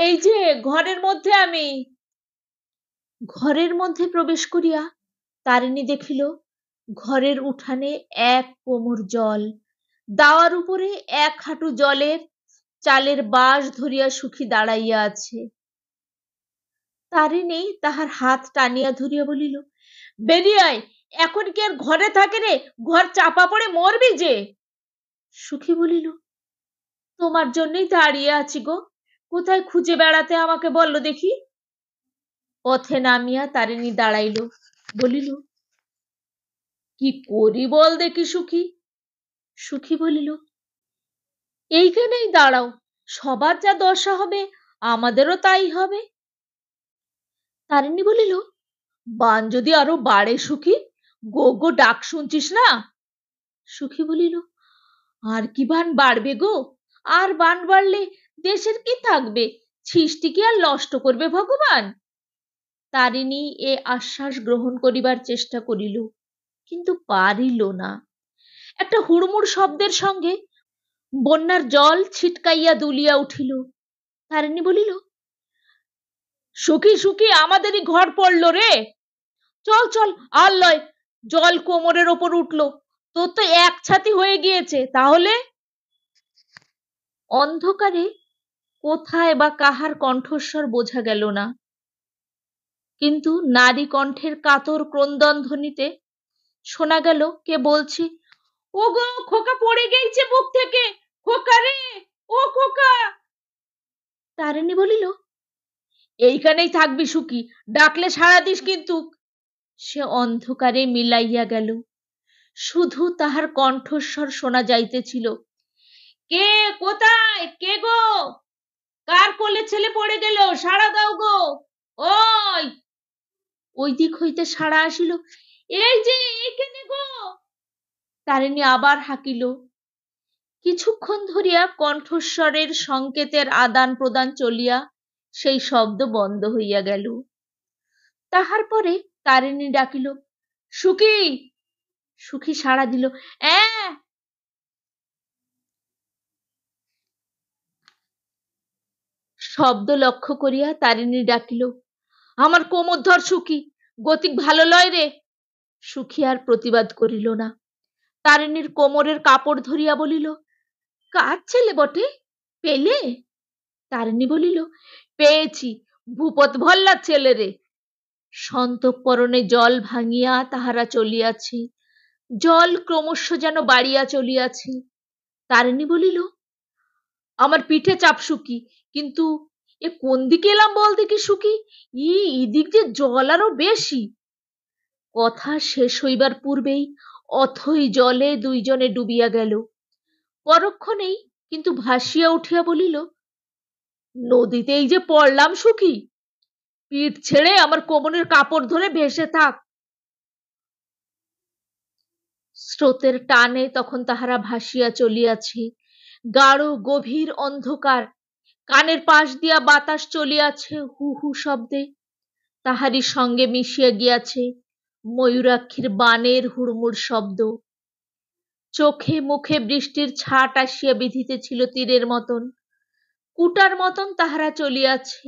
এই যে ঘরের মধ্যে আমি। ঘরের মধ্যে প্রবেশ করিয়া তারিণী দেখিল ঘরের উঠানে এক কোমর জল, দাওয়ার উপরে এক হাঁটু জলের চালের বাঁশ ধরিয়া সুখী দাঁড়াইয়া আছে। তারিণী তাহার হাত টানিয়া ধরিয়া বলিল, বেরিয়ে আয়, এখন কি আর ঘরে থাকে রে, ঘর চাপা পড়ে মরবি যে। সুখী বলিল, তোমার জন্যই দাঁড়িয়ে আছি গো, কোথায় খুঁজে বেড়াতে আমাকে বললো দেখি। পথে নামিয়া তারিণী দাঁড়াইল, বলিল, কি করি বল দেখি সুখী। সুখী বলিল, এইখানেই দাঁড়াও, সবার যা দশা হবে আমাদেরও তাই হবে। তারিণী বলিল, বান যদি আরো বাড়ে সুখী, গো গো ডাক শুনছিস না। সুখী বলিল, আর কি বান বাড়বে গো, আর বান বাড়লে দেশের কি থাকবে, সৃষ্টি কি আর নষ্ট করবে ভগবান। তারিণী এ আশ্বাস গ্রহণ করিবার চেষ্টা করিল, কিন্তু পারিল না। একটা হুড়মুড় শব্দের সঙ্গে বন্যার জল ছিটকাইয়া দুলিয়া উঠিল। তারিণী বলিল, সুখী, সুখী, আমাদেরই ঘর পড়লো রে, চল চল, আর লয়, জল কোমরের ওপর উঠলো, তোর তো এক ছাতি হয়ে গিয়েছে। তাহলে অন্ধকারে কোথায় বা কাহার কণ্ঠস্বর বোঝা গেল না, কিন্তু নারী কণ্ঠের কাতর ক্রন্দন ধ্বনিতে শোনা গেল কে বলছে, ও গো খোকা পড়ে গেছে বুক থেকে, খোকা রে, ও খোকা। তারিণী বলিল, এইখানেই থাকবি সুখী, ডাকলে সাড়া দিস কিন্তু। সে অন্ধকারে মিলাইয়া গেল, শুধু তাহার কণ্ঠস্বর শোনা যাইতেছিল, কে, কোথায়, কে গো, কার কোলে ছেলে পড়ে গেল, সাড়া দাও গো, ওই। ওই দিক হইতে সাড়া আসিল, এই যে এইখানে গো। তারিণী আবার হাঁকিল। কিছুক্ষণ ধরিয়া কণ্ঠস্বরের সংকেতের আদান প্রদান চলিয়া সেই শব্দ বন্ধ হইয়া গেল। তাহার পরে তারিণী ডাকিল, সুখী। সুখী সাড়া দিল, অ্যাঁ। শব্দ লক্ষ্য করিয়া তারিণী ডাকিল, আমার কোমর ধর সুখী, গতিক ভালো লয় রে। সুখী আর প্রতিবাদ করিল না। তারিণীর কোমরের কাপড় ধরিয়া বলিল, কার ছেলে বটে, পেলে? তারিণী বলিল, পেয়েছি, ভূপত ভল্লার ছেলে রে। সন্তঃকরণে জল ভাঙিয়া তাহারা চলিয়াছে, জল ক্রমশ যেন বাড়িয়া চলিয়াছে। তারিণী বলিল, আমার পিঠে চাপ সুখী, কিন্তু এ কোন দিকে এলাম বল দেখি সুখী, এদিক যে জল আরো বেশি। কথা শেষ হইবার পূর্বেই অথই জলে দুইজনে ডুবিয়া গেল। পরক্ষণেই কিন্তু ভাসিয়া উঠিয়া বলিল, নদীতেই যে পড়লাম সুখী, পিঠ ছেড়ে আমার কোমরের কাপড় ধরে ভেসে থাক। স্রোতের টানে তখন তাহারা ভাসিয়া চলিয়াছে, গাঢ় গভীর অন্ধকার, কানের পাশ দিয়া বাতাস চলিয়াছে হু হু শব্দে, তাহারই সঙ্গে মিশিয়া গিয়াছে ময়ূরাক্ষীর বানের হুড়মুড় শব্দ। চোখে মুখে বৃষ্টির ছাট আসিয়া বিঁধিতেছিল তীরের মতন, কুটার মতন তাহারা চলিয়াছে।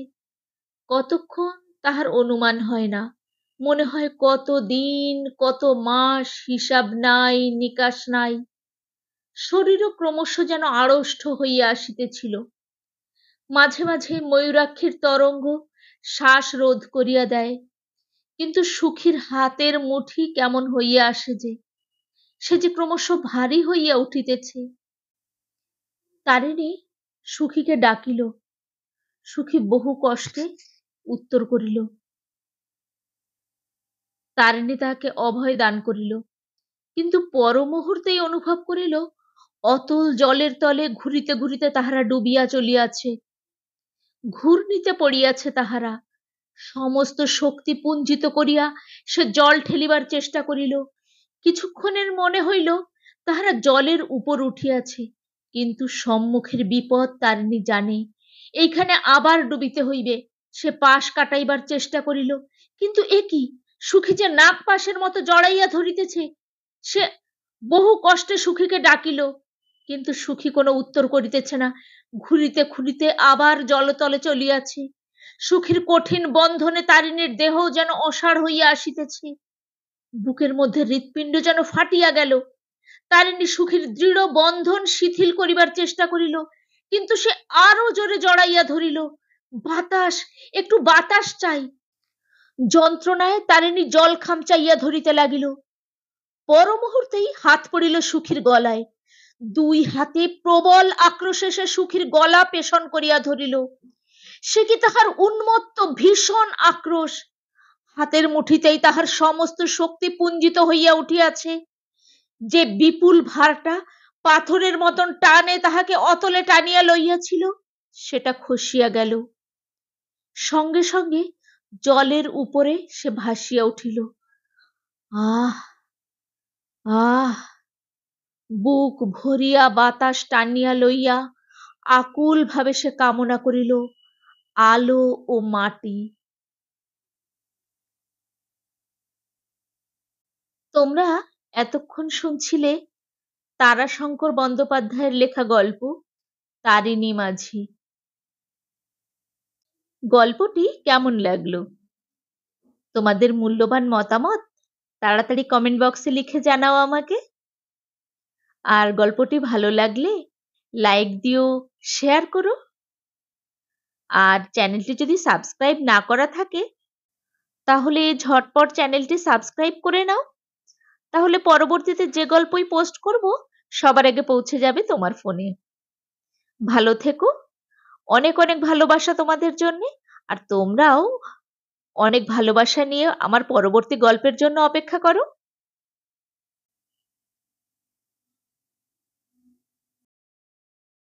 কতক্ষণ তাহার অনুমান হয় না, মনে হয় কত দিন, কত মাস, হিসাব নাই, নিকাশ নাই। শরীরও ক্রমশ যেন আড়ষ্ট হইয়া আসিতেছিল। মাঝে মাঝে ময়ূরাক্ষীর তরঙ্গ শ্বাস রোধ করিয়া দেয়, কিন্তু সুখীর হাতের মুঠি কেমন হইয়া আসে যে, সে যে ক্রমশ ভারী হইয়া উঠিতেছে। তারিণী সুখীকে ডাকিল। সুখী বহু কষ্টে উত্তর করিল। তারিণী তাহাকে অভয় দান করিল, কিন্তু পর মুহূর্তেই অনুভব করিল অতল জলের তলে ঘুরিতে ঘুরিতে তাহারা ডুবিয়া চলিয়াছে, ঘূর্ণিতে পড়িয়াছে তাহারা, সমস্ত শক্তি পুঞ্জিত করিয়া সে জল ঠেলিবার চেষ্টা করিল। কিছুক্ষণের মনে হইল তাহারা জলের উপর উঠিয়াছে, কিন্তু সম্মুখের বিপদ তারিণী জানে, এইখানে আবার ডুবিতে হইবে। সে পাশ কাটাইবার চেষ্টা করিল, কিন্তু এ কি, সুখী যে নাগ পাশের মতো জড়াইয়া ধরিতেছে। সে বহু কষ্টে সুখীকে ডাকিল, কিন্তু সুখী কোনো উত্তর করিতেছে না। ঘুরিতে ঘুরিতে আবার জলতলে চলিয়াছে। সুখীর কঠিন বন্ধনে তারিণীর দেহ যেন অসাড় হইয়া আসিতেছে। বুকের মধ্যে হৃৎপিণ্ড যেন ফাটিয়া গেল। তারিণী সুখীর দৃঢ় বন্ধন শিথিল করিবার চেষ্টা করিল, কিন্তু সে আরো জোরে জড়াইয়া ধরিল। বাতাস, একটু বাতাস চাই। যন্ত্রণায় তারিণী জল খামচাইয়া ধরিতে লাগিল। পর মুহূর্তেই হাত পড়িল সুখীর গলায়। দুই হাতে প্রবল আক্রোশে সে সুখীর গলা পেষণ করিয়া ধরিল। সে কি তাহার উন্মত্ত ভীষণ আক্রোশ! হাতের মুঠিতেই তাহার সমস্ত শক্তি পুঞ্জিত হইয়া উঠিয়াছে। যে বিপুল ভারটা পাথরের মতন টানে তাহাকে অতলে টানিয়া লইয়াছিল, সেটা খসিয়া গেল। সঙ্গে সঙ্গে জলের উপরে সে ভাসিয়া উঠিল। আহ আহ! বুক ভরিয়া বাতাস টানিয়া লইয়া আকুল ভাবে সে কামনা করিল আলো ও মাটি। তোমরা এতক্ষণ শুনছিলে তারাশঙ্কর বন্দ্যোপাধ্যায়ের লেখা গল্প তারিণী মাঝি। গল্পটি কেমন লাগলো? তোমাদের মূল্যবান মতামত তাড়াতাড়ি কমেন্ট বক্সে লিখে জানাও আমাকে। আর গল্পটি ভালো লাগলে লাইক দিও, শেয়ার করো। আর চ্যানেলটি যদি সাবস্ক্রাইব না করা থাকে তাহলে ঝটপট চ্যানেলটি সাবস্ক্রাইব করে নাও। তাহলে পরবর্তীতে যে গল্পই পোস্ট করব সবার আগে পৌঁছে যাবে তোমার ফোনে। ভালো থেকো, অনেক অনেক ভালোবাসা তোমাদের জন্য। আর তোমরাও অনেক ভালোবাসা নিয়ে আমার পরবর্তী গল্পের জন্য অপেক্ষা করো।